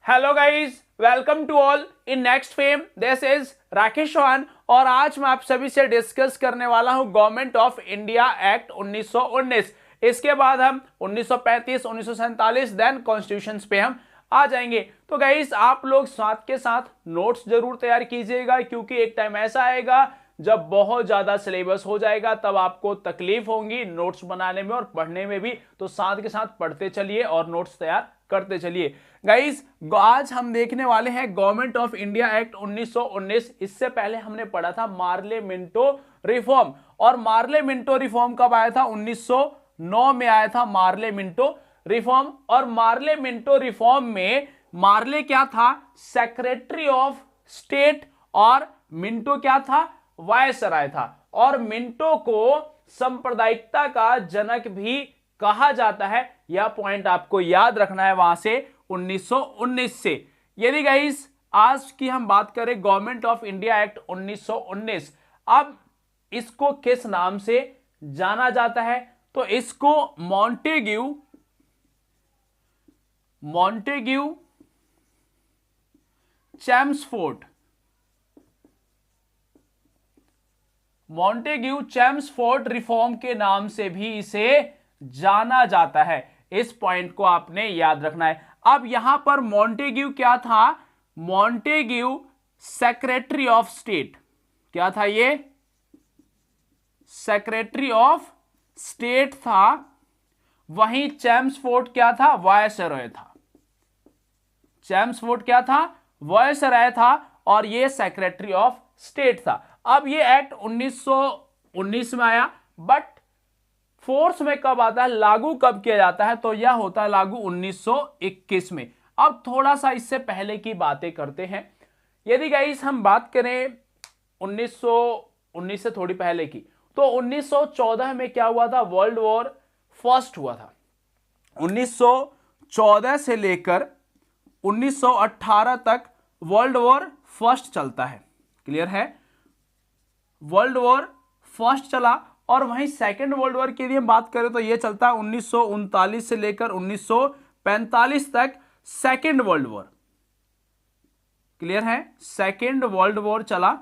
Hello guys, welcome to all in next fame. This is Rakesh Chauhan और आज मैं आप सभी से डिस्कस करने वाला हूं गवर्नमेंट ऑफ इंडिया एक्ट 1919। इसके बाद हम 1935, 1947 देन कॉन्स्टिट्यूशन पे हम आ जाएंगे। तो गाइस आप लोग साथ के साथ नोट्स जरूर तैयार कीजिएगा, क्योंकि एक टाइम ऐसा आएगा जब बहुत ज्यादा सिलेबस हो जाएगा, तब आपको तकलीफ होगी नोट्स बनाने में और पढ़ने में भी। तो साथ के साथ पढ़ते चलिए और नोट्स तैयार करते चलिए। गाइस आज हम देखने वाले हैं गवर्नमेंट ऑफ इंडिया एक्ट 1919। इससे पहले हमने पढ़ा था मार्ले मिंटो रिफॉर्म, और मार्ले मिंटो रिफॉर्म कब आया था? 1909 में आया था मार्ले मिंटो रिफॉर्म। और मार्ले मिंटो रिफॉर्म में मार्ले क्या था? सेक्रेटरी ऑफ स्टेट, और मिंटो क्या था? वायसराय था। और मिंटो को सांप्रदायिकता का जनक भी कहा जाता है। यह पॉइंट आपको याद रखना है वहां से 1919 से। यदि गाइस आज की हम बात करें गवर्नमेंट ऑफ इंडिया एक्ट 1919, अब इसको किस नाम से जाना जाता है? तो इसको मॉन्टेग्यू चैम्सफोर्ड रिफॉर्म के नाम से भी इसे जाना जाता है। इस पॉइंट को आपने याद रखना है। अब यहां पर मॉन्टेग्यू क्या था? Montague secretary of state. क्या था ये? सेक्रेटरी ऑफ स्टेट था। वहीं चैम्सफोर्ड क्या था? वायसराय था। चैम्सफोर्ड क्या था? वायसराय था, और ये सेक्रेटरी ऑफ स्टेट था। अब ये एक्ट 1919 में आया, बट फोर्स में कब आता है, लागू कब किया जाता है? तो यह होता है लागू 1921 में। अब थोड़ा सा इससे पहले की बातें करते हैं। यदि गाइस हम बात करें 1919 से थोड़ी पहले की, तो 1914 में क्या हुआ था? वर्ल्ड वॉर फर्स्ट हुआ था। 1914 से लेकर 1918 तक वर्ल्ड वॉर फर्स्ट चलता है। क्लियर है? वर्ल्ड वॉर फर्स्ट चला, और वहीं सेकेंड वर्ल्ड वॉर की यदि हम बात करें तो यह चलता है 1939 से लेकर 1945 तक सेकेंड वर्ल्ड वॉर। क्लियर है? सेकेंड वर्ल्ड वॉर चला।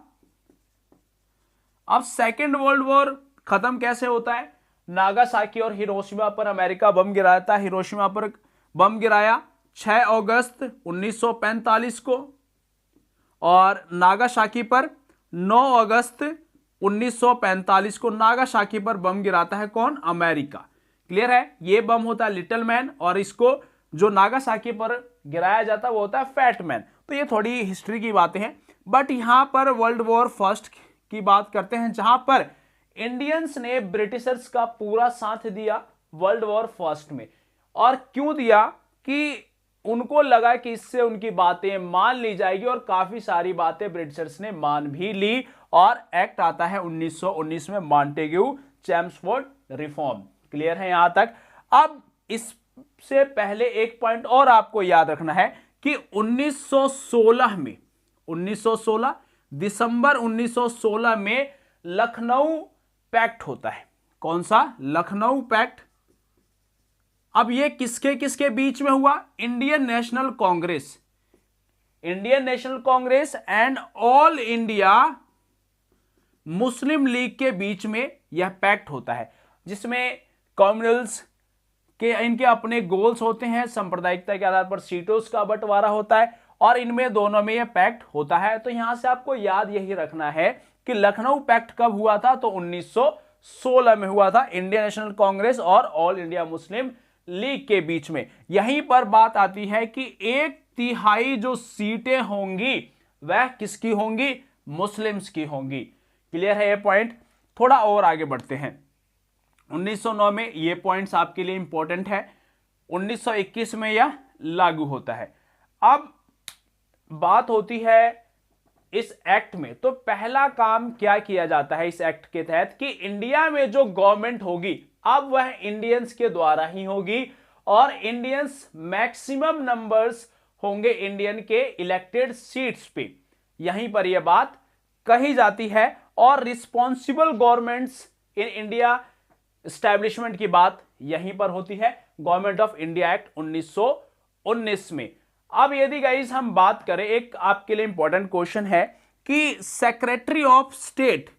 अब सेकेंड वर्ल्ड वॉर खत्म कैसे होता है? नागासाकी और हिरोशिमा पर अमेरिका बम गिराता है। हिरोशिमा पर बम गिराया 6 अगस्त 1945 को, और नागासाकी पर 9 अगस्त 1945 को नागासाकी पर बम गिराता है कौन? अमेरिका। क्लियर है? ये बम होता है लिटिल मैन, और इसको जो नागासाकी पर गिराया जाता है वो होता है फैट मैन। तो ये थोड़ी हिस्ट्री की बातें हैं, बट यहां पर वर्ल्ड वॉर फर्स्ट की बात करते हैं, जहां पर इंडियंस ने ब्रिटिशर्स का पूरा साथ दिया वर्ल्ड वॉर फर्स्ट में। और क्यों दिया? कि उनको लगा कि इससे उनकी बातें मान ली जाएगी, और काफी सारी बातें ब्रिटिशर्स ने मान भी ली, और एक्ट आता है 1919 में मॉन्टेग्यू चैम्सफोर्ड रिफॉर्म। क्लियर है यहां तक? अब इससे पहले एक पॉइंट और आपको याद रखना है कि 1916 दिसंबर 1916 में लखनऊ पैक्ट होता है। कौन सा? लखनऊ पैक्ट। अब ये किसके किसके बीच में हुआ? Indian national Congress and all India Muslim league के बीच में यह पैक्ट होता है, जिसमें कम्युनल्स के इनके अपने गोल्स होते हैं, सांप्रदायिकता के आधार पर सीटों का बंटवारा होता है, और इनमें दोनों में यह पैक्ट होता है। तो यहां से आपको याद यही रखना है कि लखनऊ पैक्ट कब हुआ था? तो 1916 में हुआ था, इंडियन नेशनल कांग्रेस और ऑल इंडिया मुस्लिम लीग के बीच में। यहीं पर बात आती है कि 1/3 जो सीटें होंगी वह किसकी होंगी? मुस्लिम्स की होंगी। क्लियर है ये पॉइंट? थोड़ा और आगे बढ़ते हैं। 1909 में ये पॉइंट्स आपके लिए इंपॉर्टेंट है। 1921 में यह लागू होता है। अब बात होती है इस एक्ट में, तो पहला काम क्या किया जाता है इस एक्ट के तहत कि इंडिया में जो गवर्नमेंट होगी अब वह इंडियंस के द्वारा ही होगी, और इंडियंस मैक्सिमम नंबर्स होंगे इंडियन के इलेक्टेड सीट्स पे। यहीं पर यह बात कही जाती है, और responsible governments in India establishment की बात यहीं पर होती है गवर्नमेंट ऑफ इंडिया एक्ट 1919 में। अब यदि गाइस हम बात करें, एक आपके लिए इंपॉर्टेंट क्वेश्चन है कि सेक्रेटरी ऑफ स्टेट,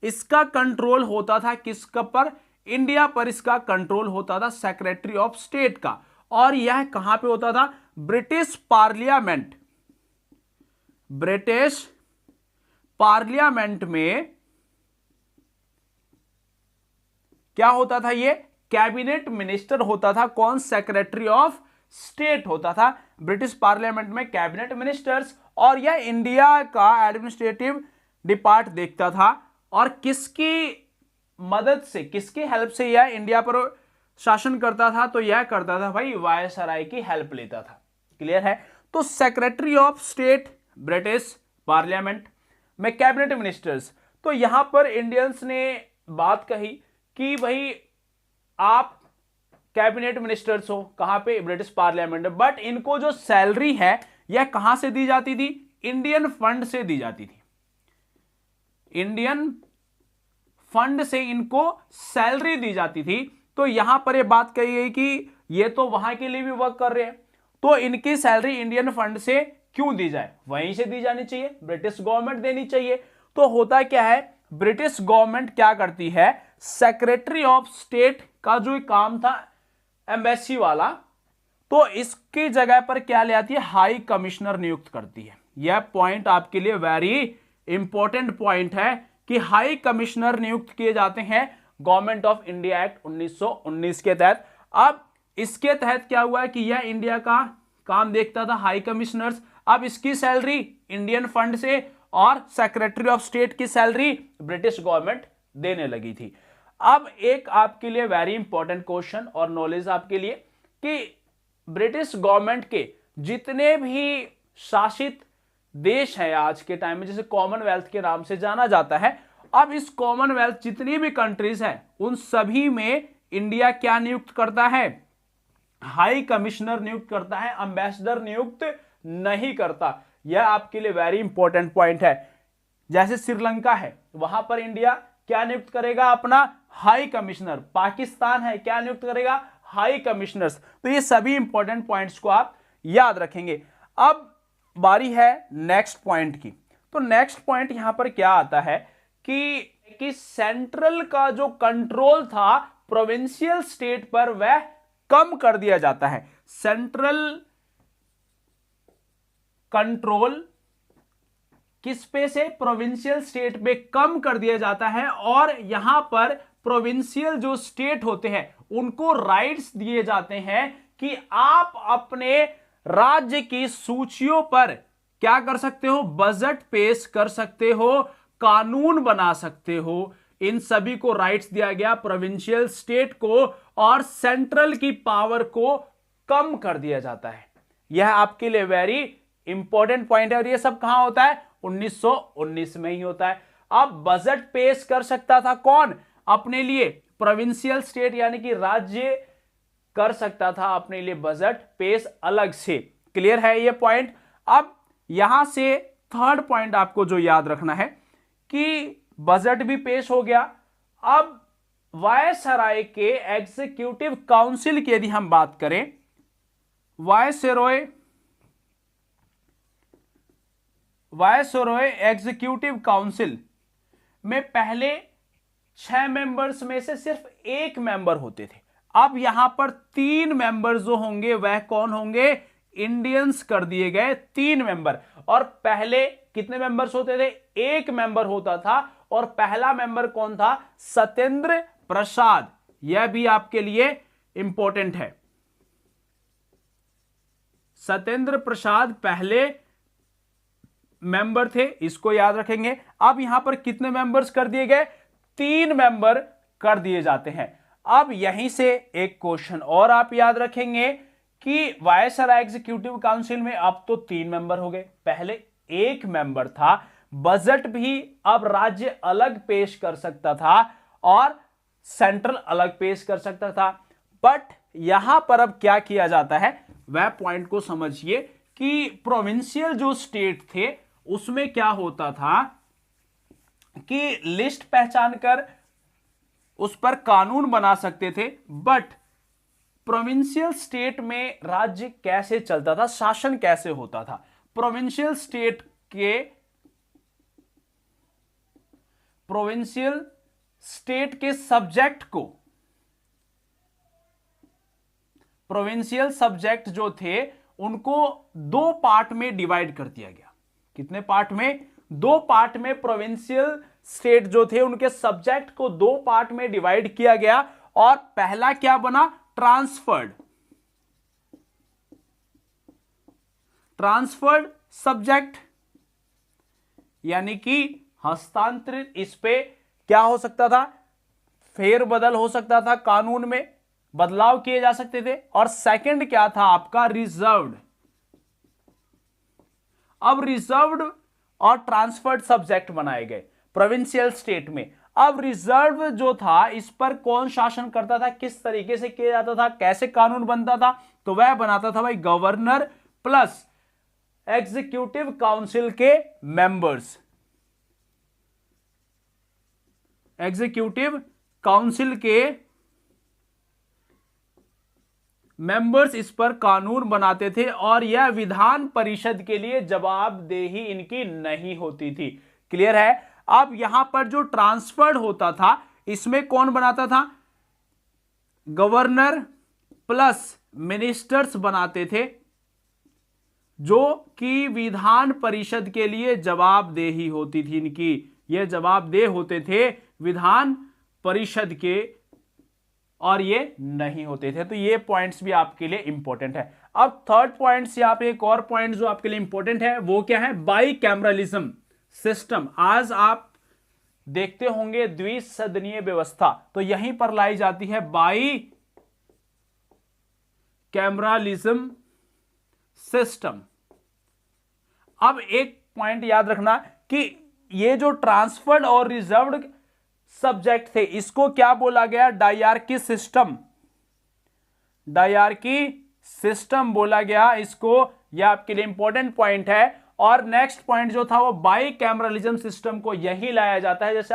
इसका कंट्रोल होता था किसका पर? इंडिया पर इसका कंट्रोल होता था सेक्रेटरी ऑफ स्टेट का। और यह कहां पे होता था? ब्रिटिश पार्लियामेंट, ब्रिटिश पार्लियामेंट में क्या होता था? ये कैबिनेट मिनिस्टर होता था। कौन? सेक्रेटरी ऑफ स्टेट होता था ब्रिटिश पार्लियामेंट में, कैबिनेट मिनिस्टर्स। और यह इंडिया का एडमिनिस्ट्रेटिव डिपार्ट देखता था। और किसकी मदद से, किसकी हेल्प से यह इंडिया पर शासन करता था? तो यह करता था भाई वायसराय की हेल्प लेता था। क्लियर है? तो secretary of state British parliament में, कैबिनेट मिनिस्टर्स। तो यहां पर इंडियंस ने बात कही कि भाई आप कैबिनेट मिनिस्टर्स हो, कहां पे? ब्रिटिश पार्लियामेंट में, बट इनको जो सैलरी है यह कहां से दी जाती थी? इंडियन फंड से दी जाती थी। इंडियन फंड से इनको सैलरी दी जाती थी। तो यहां पर यह बात कही गई कि ये तो वहां के लिए भी वर्क कर रहे हैं, तो इनकी सैलरी इंडियन फंड से क्यों दी जाए? वहीं से दी जानी चाहिए, ब्रिटिश गवर्नमेंट देनी चाहिए। तो होता क्या है, ब्रिटिश गवर्नमेंट क्या करती है, सेक्रेटरी ऑफ स्टेट का जो काम था एम्बेसी वाला, तो इसकी जगह पर क्या ले आती है? हाई कमिश्नर नियुक्त करती है। यह पॉइंट आपके लिए वेरी इंपॉर्टेंट पॉइंट है कि हाई कमिश्नर नियुक्त किए जाते हैं गवर्नमेंट ऑफ इंडिया एक्ट 1919 के तहत। अब इसके तहत क्या हुआ है कि यह इंडिया का काम देखता था, हाई कमिश्नर्स। अब इसकी सैलरी इंडियन फंड से और सेक्रेटरी ऑफ स्टेट की सैलरी ब्रिटिश गवर्नमेंट देने लगी थी। अब एक आपके लिए वेरी इंपॉर्टेंट क्वेश्चन और नॉलेज आपके लिए कि ब्रिटिश गवर्नमेंट के जितने भी शासित देश है आज के टाइम में, जिसे कॉमनवेल्थ के नाम से जाना जाता है, अब इस कॉमनवेल्थ जितनी भी कंट्रीज हैं उन सभी में इंडिया क्या नियुक्त करता है? हाई कमिश्नर नियुक्त करता है, एम्बेसडर नियुक्त नहीं करता। यह आपके लिए वेरी इंपॉर्टेंट पॉइंट है। जैसे श्रीलंका है, वहां पर इंडिया क्या नियुक्त करेगा? अपना हाई कमिश्नर। पाकिस्तान है, क्या नियुक्त करेगा? High commissioners. तो ये सभी इंपॉर्टेंट पॉइंट्स को आप याद रखेंगे। अब बारी है नेक्स्ट पॉइंट की। तो नेक्स्ट पॉइंट यहां पर क्या आता है कि सेंट्रल का जो कंट्रोल था प्रोविंशियल स्टेट पर वह कम कर दिया जाता है। सेंट्रल कंट्रोल किस पे से? प्रोविंशियल स्टेट पे कम कर दिया जाता है। और यहां पर प्रोविंशियल जो स्टेट होते हैं उनको राइट्स दिए जाते हैं कि आप अपने राज्य की सूचियों पर क्या कर सकते हो? बजट पेश कर सकते हो, कानून बना सकते हो। इन सभी को राइट्स दिया गया प्रोविंशियल स्टेट को, और सेंट्रल की पावर को कम कर दिया जाता है। यह आपके लिए वेरी इंपॉर्टेंट पॉइंट है। और यह सब कहां होता है? 1919 में ही होता है। अब बजट पेश कर सकता था कौन? अपने लिए प्रोविंशियल स्टेट यानी कि राज्य कर सकता था अपने लिए बजट पेश अलग से। क्लियर है ये पॉइंट? अब यहां से थर्ड पॉइंट आपको जो याद रखना है कि बजट भी पेश हो गया। अब वायसराय के एग्जीक्यूटिव काउंसिल की यदि हम बात करें, वायसरॉय एग्जीक्यूटिव काउंसिल में पहले 6 मेंबर्स में से सिर्फ 1 मेंबर होते थे। अब यहां पर 3 मेंबर जो होंगे वह कौन होंगे? इंडियंस कर दिए गए 3 मेंबर। और पहले कितने मेंबर्स होते थे? 1 मेंबर होता था। और पहला मेंबर कौन था? सत्येंद्र प्रसाद। यह भी आपके लिए इंपॉर्टेंट है। सत्येंद्र प्रसाद पहले मेंबर थे, इसको याद रखेंगे। अब यहां पर कितने मेंबर्स कर दिए गए? 3 मेंबर कर दिए जाते हैं। अब यहीं से एक क्वेश्चन और आप याद रखेंगे कि वायसराय एग्जीक्यूटिव काउंसिल में अब तो 3 मेंबर हो गए, पहले 1 मेंबर था। बजट भी अब राज्य अलग पेश कर सकता था और सेंट्रल अलग पेश कर सकता था। बट यहां पर अब क्या किया जाता है, वह पॉइंट को समझिए कि प्रोविंशियल जो स्टेट थे उसमें क्या होता था कि लिस्ट पहचान कर उस पर कानून बना सकते थे। बट प्रोविंशियल स्टेट में राज्य कैसे चलता था, शासन कैसे होता था। प्रोविंशियल स्टेट के सब्जेक्ट को, प्रोविंशियल सब्जेक्ट जो थे उनको दो पार्ट में डिवाइड कर दिया गया। कितने पार्ट में? दो पार्ट में प्रोविंशियल स्टेट जो थे उनके सब्जेक्ट को दो पार्ट में डिवाइड किया गया। और पहला क्या बना? ट्रांसफर्ड सब्जेक्ट, यानी कि हस्तांतरित। इस पे क्या हो सकता था? फेरबदल हो सकता था, कानून में बदलाव किए जा सकते थे। और सेकंड क्या था आपका? रिजर्व्ड। अब रिजर्व्ड और ट्रांसफर्ड सब्जेक्ट बनाए गए प्रोविंशियल स्टेट में। अब रिजर्व जो था इस पर कौन शासन करता था, किस तरीके से किया जाता था, कैसे कानून बनता था? तो वह बनाता था भाई गवर्नर प्लस एग्जीक्यूटिव काउंसिल के मेंबर्स। एग्जीक्यूटिव काउंसिल के मेंबर्स इस पर कानून बनाते थे और यह विधान परिषद के लिए जवाबदेही इनकी नहीं होती थी। क्लियर है? अब यहां पर जो ट्रांसफर्ड होता था इसमें कौन बनाता था? गवर्नर प्लस मिनिस्टर्स बनाते थे, जो कि विधान परिषद के लिए जवाबदेही होती थी इनकी। ये जवाबदेह होते थे विधान परिषद के और ये नहीं होते थे। तो ये पॉइंट्स भी आपके लिए इंपॉर्टेंट है। अब थर्ड पॉइंट्स, यहां पे एक और पॉइंट जो आपके लिए इंपॉर्टेंट है वो क्या है? Bicameralism system. आज आप देखते होंगे द्विसदनीय व्यवस्था, तो यहीं पर लाई जाती है बाईकैमरलिज्म सिस्टम। अब एक पॉइंट याद रखना कि ये जो ट्रांसफर्ड और रिजर्व्ड सब्जेक्ट थे इसको क्या बोला गया? Dyarchy system. डायरकी सिस्टम बोला गया इसको। यह आपके लिए इंपॉर्टेंट पॉइंट है। और नेक्स्ट पॉइंट जो था वो बाईकैमरलिज्म सिस्टम को यही लाया जाता है। जैसे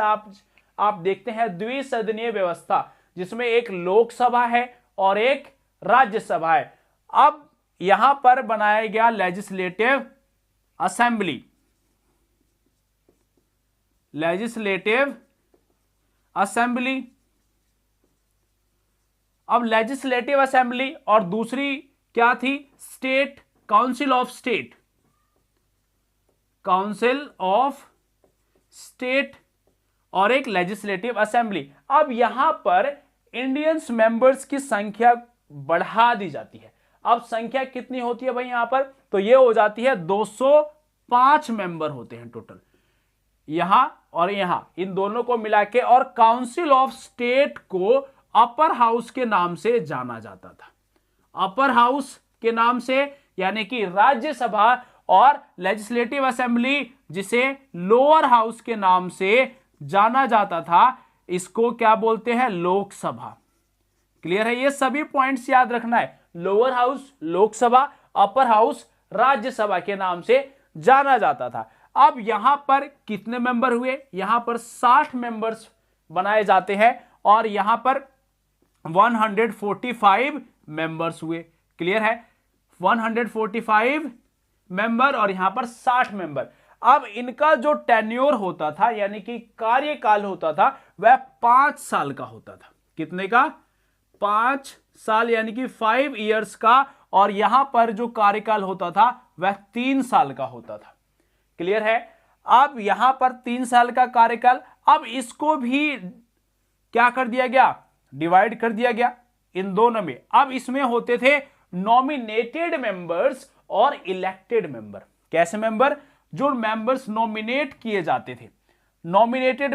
आप देखते हैं द्विसदनीय व्यवस्था जिसमें एक लोकसभा है और एक राज्यसभा है। अब यहां पर बनाया गया लेजिस्लेटिव असेंबली। Legislative assembly. अब लेजिस्लेटिव असेंबली और दूसरी क्या थी? State council of state. Council of state और एक लेजिस्लेटिव असेंबली। अब यहां पर इंडियंस मेंबर्स की संख्या बढ़ा दी जाती है। अब संख्या कितनी होती है भाई यहां पर? तो ये हो जाती है 205 मेंबर होते हैं टोटल, यहां और यहां, इन दोनों को मिला के। और काउंसिल ऑफ स्टेट को अपर हाउस के नाम से जाना जाता था। अपर हाउस के नाम से, यानी कि राज्यसभा, और लेजिस्लेटिव असेंबली जिसे लोअर हाउस के नाम से जाना जाता था, इसको क्या बोलते हैं? लोकसभा। क्लियर है? ये सभी पॉइंट्स याद रखना है। Lower house Lok Sabha, upper house Rajya Sabha के नाम से जाना जाता था। अब यहां पर कितने मेंबर हुए? यहां पर 60 मेंबर्स बनाए जाते हैं और यहां पर 145 मेंबर्स हुए। क्लियर है? 145 मेंबर और यहां पर 60 मेंबर। अब इनका जो टेन्योर होता था, यानी कि कार्यकाल होता था, वह 5 साल का होता था। कितने का? 5 साल, यानी कि 5 इयर्स का। और यहां पर जो कार्यकाल होता था वह 3 साल का होता था। क्लियर है? अब यहां पर 3 साल का कार्यकाल। अब इसको भी क्या कर दिया गया? डिवाइड कर दिया गया इन दोनों में। अब इसमें होते थे नॉमिनेटेड मेंबर्स और इलेक्टेड मेंबर। कैसे मेंबर? जो मेंबर्स नॉमिनेट किए जाते थे। नॉमिनेटेड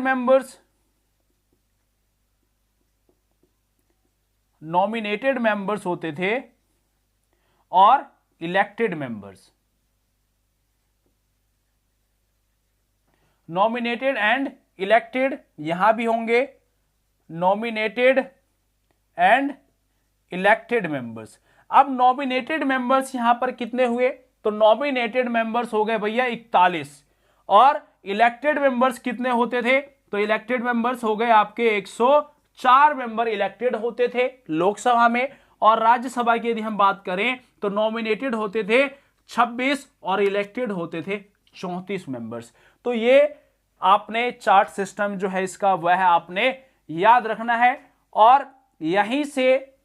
मेंबर्स होते थे और elected members. Nominated and elected यहां भी होंगे, नॉमिनेटेड एंड इलेक्टेड मेंबर्स। अब नॉमिनेटेड मेंबर्स यहां पर कितने हुए? तो नॉमिनेटेड मेंबर्स हो गए भैया 41। और इलेक्टेड मेंबर्स कितने होते थे? तो इलेक्टेड मेंबर्स हो गए आपके 104 मेंबर इलेक्टेड होते थे लोकसभा में। और राज्यसभा की यदि हम बात करें तो नॉमिनेटेड होते थे 26 और इलेक्टेड होते थे 34 मेंबर्स। तो ये आपने चार्ट सिस्टम जो है इसका वह आपने याद रखना है। और यहीं से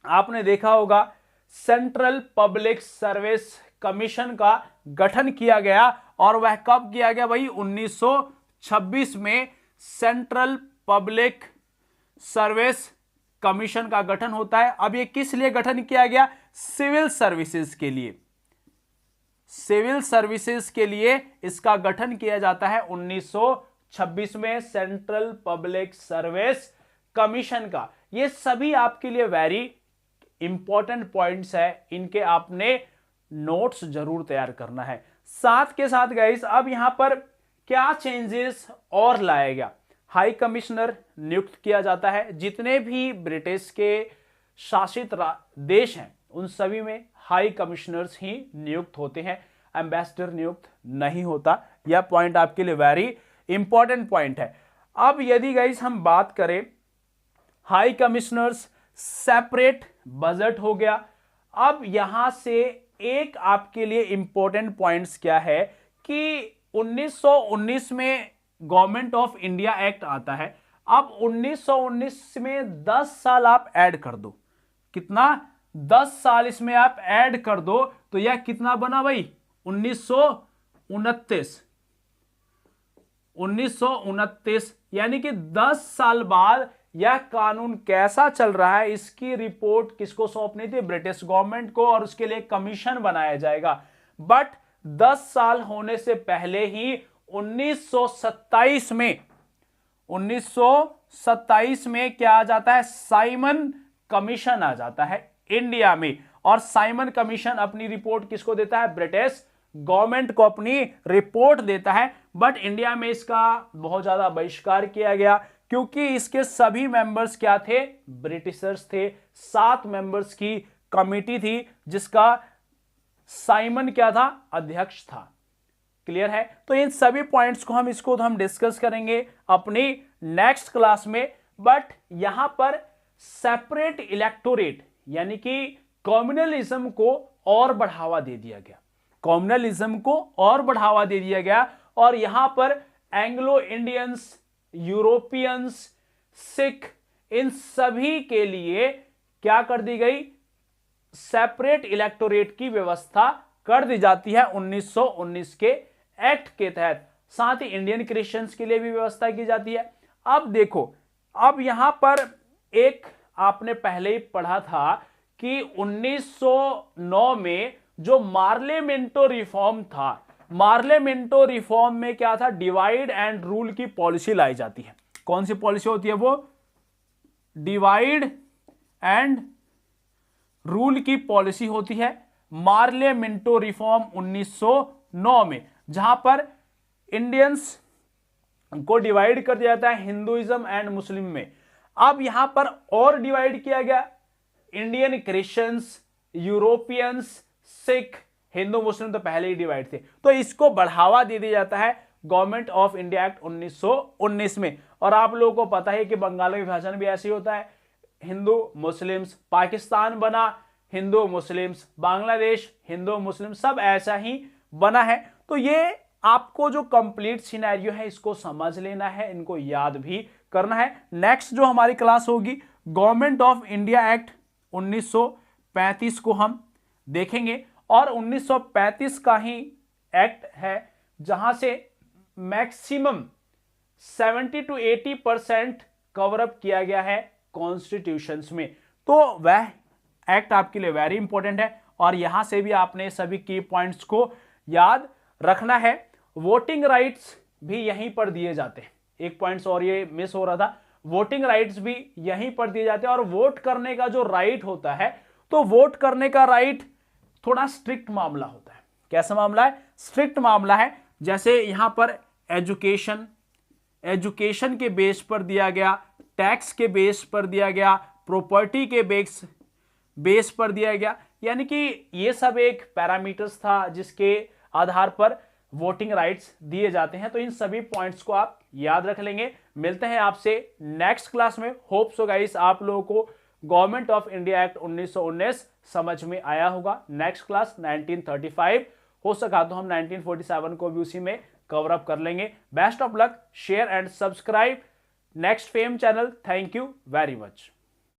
आपने देखा होगा सेंट्रल पब्लिक सर्विस कमीशन का गठन किया गया, और वह कब किया गया भाई? 1926 में सेंट्रल पब्लिक सर्विस कमीशन का गठन होता है। अब ये किस लिए गठन किया गया? सिविल सर्विसेज के लिए। सिविल सर्विसेज के लिए इसका गठन किया जाता है 1926 में सेंट्रल पब्लिक सर्विस कमीशन का। ये सभी आपके लिए वेरी इंपॉर्टेंट पॉइंट्स है, इनके आपने नोट्स जरूर तैयार करना है। साथ के साथ गाइस अब यहां पर क्या चेंजेस और लाया गया? हाई कमिश्नर नियुक्त किया जाता है। जितने भी ब्रिटिश के शासित देश हैं उन सभी में हाई कमिश्नर्स ही नियुक्त होते हैं, एम्बेसडर नियुक्त नहीं होता। यह पॉइंट आपके लिए वेरी इंपॉर्टेंट पॉइंट है। अब यदि गाइस हम बात करें हाई कमिश्नर्स, सेपरेट बजट हो गया। अब यहां से एक आपके लिए इंपॉर्टेंट पॉइंट्स क्या है कि 1919 में गवर्नमेंट ऑफ इंडिया एक्ट आता है। अब 1919 में 10 साल आप ऐड कर दो। कितना? 10 साल इसमें आप ऐड कर दो तो यह कितना बना भाई? 1929। यानी कि 10 साल बाद यह कानून कैसा चल रहा है इसकी रिपोर्ट किसको सौंपनी थी? ब्रिटिश गवर्नमेंट को, और उसके लिए कमीशन बनाया जाएगा। बट 10 साल होने से पहले ही 1927 में क्या आ जाता है? साइमन कमीशन आ जाता है इंडिया में। और साइमन कमीशन अपनी रिपोर्ट किसको देता है? ब्रिटिश गवर्नमेंट को अपनी रिपोर्ट देता है। बट इंडिया में इसका बहुत ज्यादा बहिष्कार किया गया क्योंकि इसके सभी मेंबर्स क्या थे? ब्रिटिशर्स थे। 7 मेंबर्स की कमिटी थी जिसका साइमन क्या था? अध्यक्ष था। क्लियर है? तो इन सभी पॉइंट्स को हम डिस्कस करेंगे अपनी नेक्स्ट क्लास में। बट यहां पर सेपरेट इलेक्टोरेट यानी कि कम्युनलिज्म को और बढ़ावा दे दिया गया। कम्युनलिज्म को और बढ़ावा दे दिया गया और यहां पर एंग्लो इंडियंस, यूरोपियंस, सिख, इन सभी के लिए क्या कर दी गई? सेपरेट इलेक्टोरेट की व्यवस्था कर दी जाती है 1919 के एक्ट के तहत। साथ ही इंडियन क्रिश्चियंस के लिए भी व्यवस्था की जाती है। अब देखो, अब यहां पर एक आपने पहले ही पढ़ा था कि 1909 में जो मार्लेमेंटो रिफॉर्म था, मार्लेमेंटो रिफॉर्म में क्या था? डिवाइड एंड रूल की पॉलिसी लाई जाती है। कौन सी पॉलिसी होती है वो? डिवाइड एंड रूल की पॉलिसी होती है मार्लेमेंटो रिफॉर्म 1909 में, जहां पर इंडियंस को डिवाइड कर दिया जाता है हिंदुइज्म एंड मुस्लिम में। अब यहां पर और डिवाइड किया गया, Indian Christians, Europeans, Sikh, Hindu Muslim तो पहले ही डिवाइड थे। तो इसको बढ़ावा दे दिया जाता है गवर्नमेंट ऑफ इंडिया एक्ट 1919 में। और आप लोगों को पता है कि बंगाल का विभाजन भी ऐसे ही होता है, हिंदू मुस्लिम्स, पाकिस्तान बना हिंदू मुस्लिम्स, बांग्लादेश हिंदू मुस्लिम, सब ऐसा ही बना है। तो ये आपको जो कंप्लीट सिनेरियो है इसको समझ लेना है, इनको याद भी करना है। नेक्स्ट जो हमारी क्लास होगी गवर्नमेंट ऑफ इंडिया एक्ट 1935 को हम देखेंगे। और 1935 का ही एक्ट है जहां से मैक्सिमम 70 to 80% कवरअप किया गया है कॉन्स्टिट्यूशंस में। तो वह एक्ट आपके लिए वेरी इंपॉर्टेंट है और यहां से भी आपने सभी की पॉइंट्स को याद रखना है। वोटिंग राइट्स भी यहीं पर दिए जाते हैं। एक पॉइंट्स और ये मिस हो रहा था, वोटिंग राइट्स भी यहीं पर दिए जाते हैं। और वोट करने का जो राइट होता है, तो वोट करने का राइट थोड़ा स्ट्रिक्ट मामला होता है। कैसा मामला है? स्ट्रिक्ट मामला है। जैसे यहां पर एजुकेशन के बेस पर दिया गया, टैक्स के बेस पर दिया गया, प्रॉपर्टी के बेस पर दिया गया। यानी कि ये सब एक पैरामीटर्स था जिसके आधार पर वोटिंग राइट्स दिए जाते हैं। तो इन सभी पॉइंट्स को आप याद रख लेंगे। मिलते हैं आपसे नेक्स्ट क्लास में। होप सो गाइस आप लोगों को गवर्नमेंट ऑफ इंडिया एक्ट 1919 समझ में आया होगा। नेक्स्ट क्लास 1935, हो सका तो हम 1947 को भी उसी में कवर अप कर लेंगे। Best of luck, share and subscribe next fame channel. Thank you very much.